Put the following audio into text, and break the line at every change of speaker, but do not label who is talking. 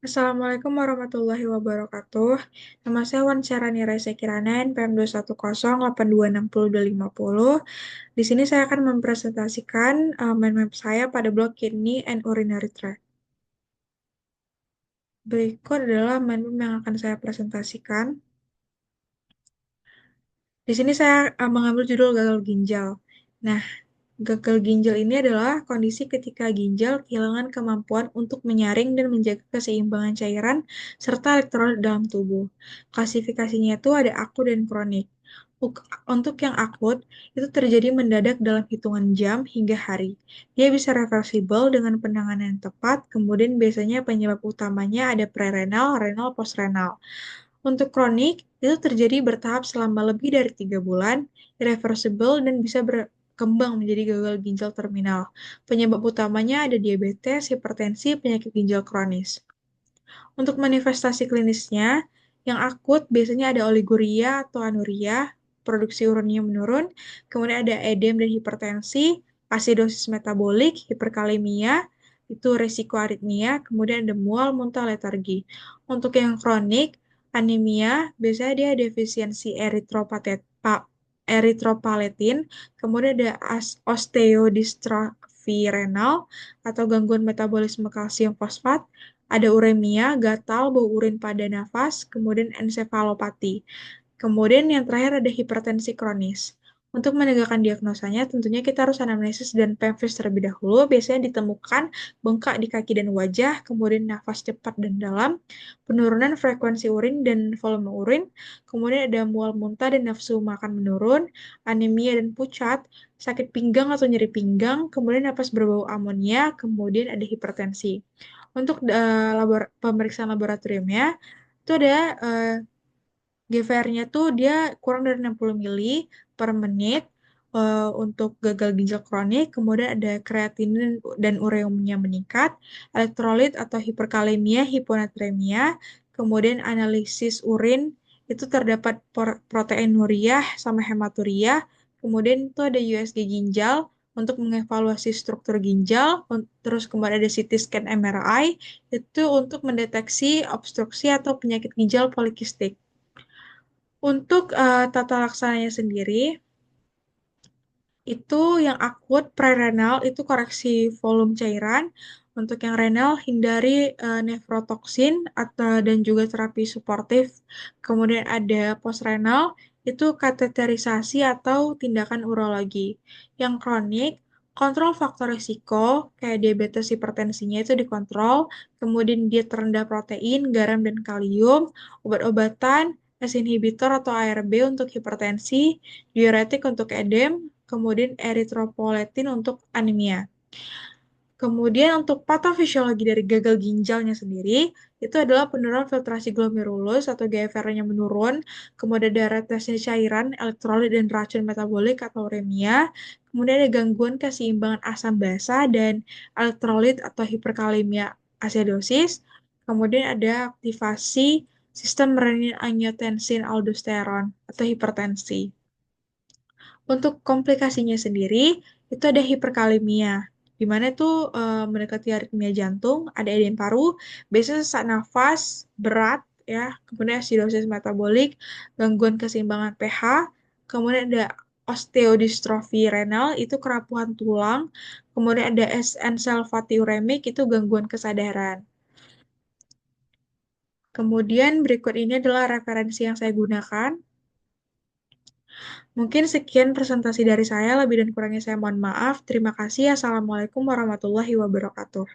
Assalamualaikum warahmatullahi wabarakatuh. Nama saya Wansharani Raisa Kiranen, PM2108260250. Di sini saya akan mempresentasikan mind map saya pada blok kidney and urinary tract. Berikut adalah mind map yang akan saya presentasikan. Di sini saya mengambil judul gagal ginjal. Nah, gagal ginjal ini adalah kondisi ketika ginjal kehilangan kemampuan untuk menyaring dan menjaga keseimbangan cairan serta elektrolit dalam tubuh. Klasifikasinya itu ada akut dan kronik. Untuk yang akut, itu terjadi mendadak dalam hitungan jam hingga hari. Dia bisa reversibel dengan penanganan yang tepat, kemudian biasanya penyebab utamanya ada prerenal, renal, postrenal. Untuk kronik, itu terjadi bertahap selama lebih dari 3 bulan, irreversible, dan bisa berkembang menjadi gagal ginjal terminal. Penyebab utamanya ada diabetes, hipertensi, penyakit ginjal kronis. Untuk manifestasi klinisnya, yang akut biasanya ada oliguria atau anuria, produksi urinnya menurun, kemudian ada edem dan hipertensi, asidosis metabolik, hiperkalemia, itu resiko aritmia, kemudian ada mual, muntah, letargi. Untuk yang kronik, anemia, biasanya dia defisiensi eritropaletin, kemudian ada osteodystrofi renal atau gangguan metabolisme kalsium fosfat, ada uremia, gatal, bau urin pada nafas, kemudian ensefalopati. Kemudian yang terakhir ada hipertensi kronis. Untuk menegakkan diagnosanya, tentunya kita harus anamnesis dan pemvis terlebih dahulu. Biasanya ditemukan bengkak di kaki dan wajah, kemudian nafas cepat dan dalam, penurunan frekuensi urin dan volume urin, kemudian ada mual muntah dan nafsu makan menurun, anemia dan pucat, sakit pinggang atau nyeri pinggang, kemudian napas berbau amonia, kemudian ada hipertensi. Untuk pemeriksaan laboratoriumnya, itu ada GVR-nya tuh dia kurang dari 60 mili per menit untuk gagal ginjal kronik, kemudian ada kreatinin dan ureumnya meningkat, elektrolit atau hiperkalemia, hiponatremia, kemudian analisis urin itu terdapat proteinuria sama hematuria, kemudian itu ada USG ginjal untuk mengevaluasi struktur ginjal, terus kemudian ada CT scan MRI, itu untuk mendeteksi obstruksi atau penyakit ginjal polikistik. Untuk tata laksananya sendiri, itu yang akut prerenal itu koreksi volume cairan. Untuk yang renal hindari nefrotoksin atau dan juga terapi suportif. Kemudian ada postrenal itu kateterisasi atau tindakan urologi. Yang kronik kontrol faktor risiko kayak diabetes hipertensinya itu dikontrol, kemudian diet rendah protein, garam dan kalium, obat-obatan, ACE inhibitor atau ARB untuk hipertensi, diuretik untuk edem, kemudian eritropoietin untuk anemia. Kemudian untuk patofisiologi dari gagal ginjalnya sendiri, itu adalah penurunan filtrasi glomerulus atau GFR-nya menurun, kemudian ada retesnya cairan, elektrolit dan racun metabolik atau uremia, kemudian ada gangguan keseimbangan asam basa dan elektrolit atau hiperkalemia acidosis, kemudian ada aktivasi sistem renin-angiotensin aldosteron atau hipertensi. Untuk komplikasinya sendiri, itu ada hiperkalemia, di mana itu mendekati aritmia jantung, ada edem paru, biasanya sesak nafas, berat, ya, kemudian acidosis metabolik, gangguan keseimbangan pH, kemudian ada osteodystrofi renal, itu kerapuhan tulang, kemudian ada encephalopathy itu gangguan kesadaran. Kemudian berikut ini adalah referensi yang saya gunakan. Mungkin sekian presentasi dari saya, lebih dan kurangnya saya mohon maaf. Terima kasih. Assalamualaikum warahmatullahi wabarakatuh.